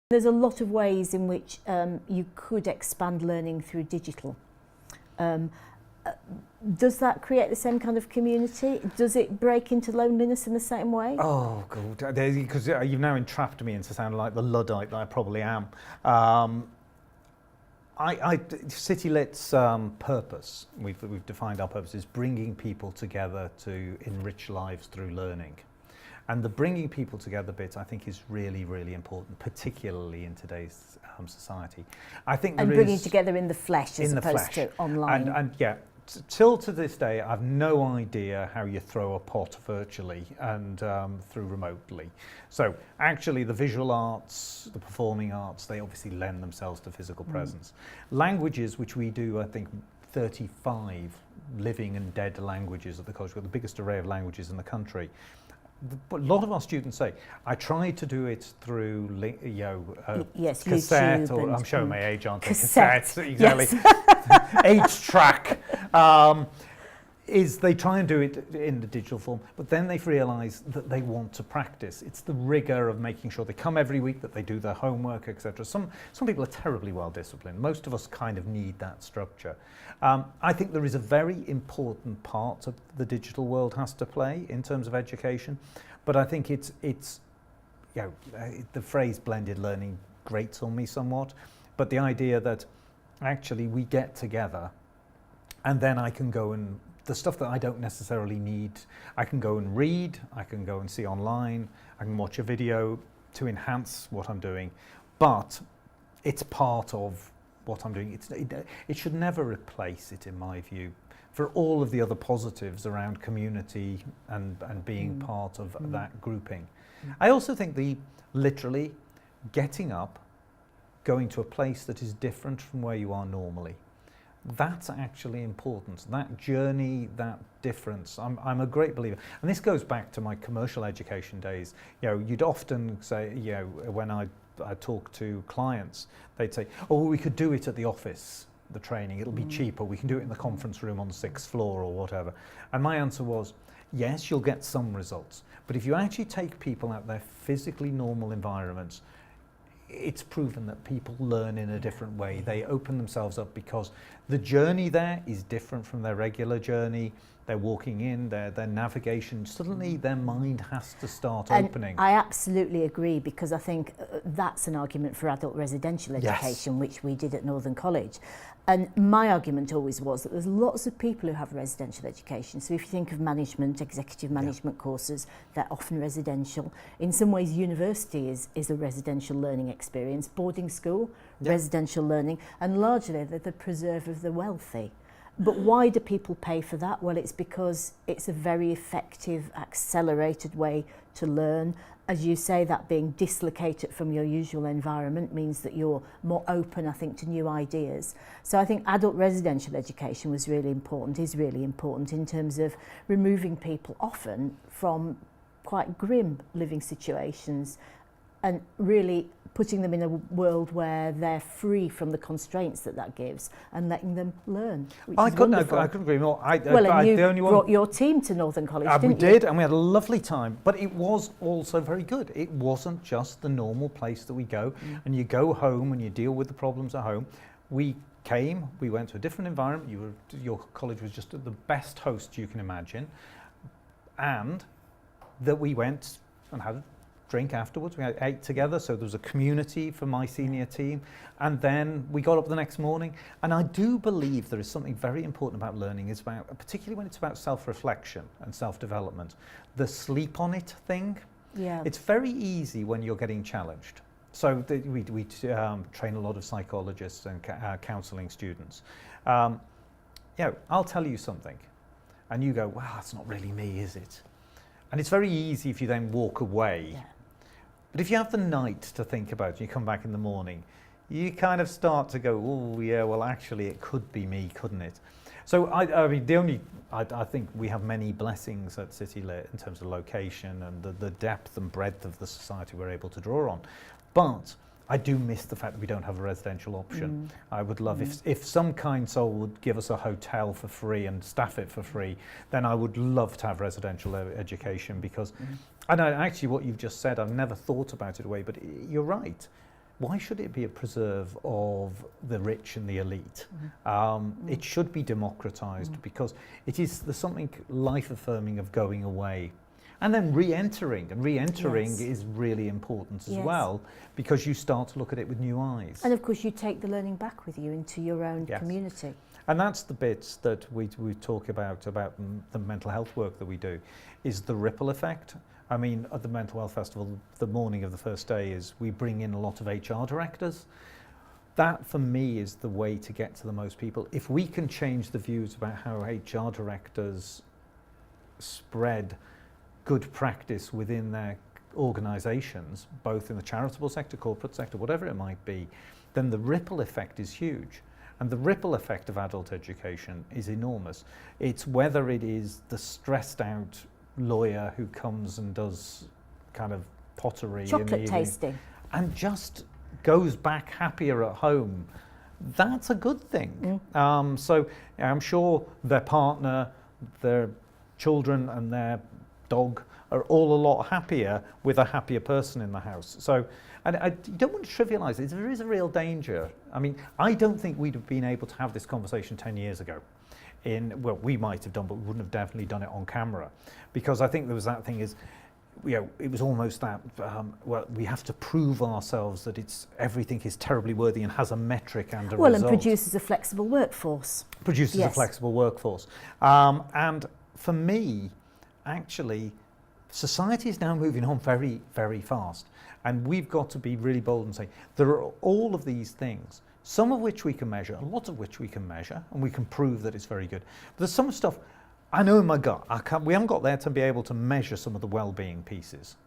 There's a lot of ways in which you could expand learning through digital. Does that create the same kind of community? Does it break into loneliness in the same way? Oh, God, because you've now entrapped me into sounding like the Luddite that I probably am. City Lit's purpose, we've defined our purpose, is bringing people together to enrich lives through learning. And the bringing people together bit, I think, is really, really important, particularly in today's society. I think and bringing together in the flesh as opposed to online. And yeah, till to this day, I've no idea how you throw a pot virtually and through remotely. So actually, the visual arts, the performing arts, they obviously lend themselves to physical presence. Languages, which we do, I think, 35 living and dead languages at the college. We've got the biggest array of languages in the country. But a lot of our students say, I tried to do it through yes, cassette, or I'm showing my age, aren't I? Cassette, exactly. Yes. 8-track. Is they try and do it in the digital form, but then they realise that they want to practice. It's the rigour of making sure they come every week, that they do their homework, etc. Some people are terribly well disciplined. Most of us kind of need that structure. I think there is a very important part of the digital world has to play in terms of education, but I think it's the phrase blended learning grates on me somewhat, but the idea that actually we get together and then I can go and the stuff that I don't necessarily need, I can go and read, I can go and see online, I can watch a video to enhance what I'm doing, but it's part of what I'm doing. It should never replace it, in my view, for all of the other positives around community and being part of that grouping. I also think literally getting up, going to a place that is different from where you are normally, that's actually important. That journey, that difference. I'm a great believer, and this goes back to my commercial education days. You'd often say, when I talk to clients, they'd say, "Oh, well, we could do it at the office, the training. It'll be cheaper. We can do it in the conference room on the 6th floor or whatever." And my answer was, yes, you'll get some results, but if you actually take people out their physically normal environments, it's proven that people learn in a different way. They open themselves up because the journey there is different from their regular journey. They're walking in, their navigation, suddenly their mind has to start opening. I absolutely agree, because I think that's an argument for adult residential education, which we did at Northern College. And my argument always was that there's lots of people who have residential education. So if you think of management, executive management courses, they're often residential. In some ways, university is a residential learning experience. Boarding school, residential learning, and largely they're the preserve of the wealthy. But why do people pay for that? Well, it's because it's a very effective, accelerated way to learn. As you say, that being dislocated from your usual environment means that you're more open, I think, to new ideas. So I think adult residential education is really important in terms of removing people often from quite grim living situations and really putting them in a world where they're free from the constraints that gives and letting them learn. I couldn't agree more. You brought your team to Northern College, didn't you? We did, and we had a lovely time, but it was also very good. It wasn't just the normal place that we go, and you go home and you deal with the problems at home. We went to a different environment. Your college was just the best host you can imagine, and that we went and had a drink afterwards. We ate together, so there was a community for my senior team, and then we got up the next morning. And I do believe there is something very important about learning, particularly when it's about self-reflection and self-development, the sleep on it thing. It's very easy when you're getting challenged. So we train a lot of psychologists and counselling students. I'll tell you something, and you go, "Wow, that's not really me, is it?" And it's very easy if you then walk away. But if you have the night to think about it, you come back in the morning, you kind of start to go, "Oh yeah, well actually it could be me, couldn't it?" So I think we have many blessings at City Lit in terms of location and the depth and breadth of the society we're able to draw on. But I do miss the fact that we don't have a residential option. I would love if some kind soul would give us a hotel for free and staff it for free, then I would love to have residential education, because I know actually what you've just said, I've never thought about it away, but you're right. why should it be a preserve of the rich and the elite? It should be democratized because there's something life-affirming of going away. And then re-entering, Yes. is really important as Yes. well, because you start to look at it with new eyes. And of course you take the learning back with you into your own Yes. community. And that's the bits that we talk about the mental health work that we do, is the ripple effect. I mean, at the Mental Health Festival, the morning of the first day is we bring in a lot of HR directors. That, for me, is the way to get to the most people. If we can change the views about how HR directors spread good practice within their organisations, both in the charitable sector, corporate sector, whatever it might be, then the ripple effect is huge. And the ripple effect of adult education is enormous. It's whether it is the stressed out lawyer who comes and does kind of pottery in the Chocolate evening tasting. and just goes back happier at home. That's a good thing. So I'm sure their partner, their children and their dog are all a lot happier with a happier person in the house. So, and you don't want to trivialise it. There is a real danger. I mean, I don't think we'd have been able to have this conversation 10 years ago. Well, we might have done, but we wouldn't have definitely done it on camera. Because I think there was that thing is, it was almost that, well, we have to prove ourselves that everything is terribly worthy and has a metric and a result. Well, and produces a flexible workforce. Produces Yes. a flexible workforce. And for me, actually, society is now moving on very, very fast. And we've got to be really bold and say, there are all of these things, some of which we can measure, a lot of which we can measure, and we can prove that it's very good. But there's some stuff, I know in my gut, we haven't got there to be able to measure some of the well-being pieces.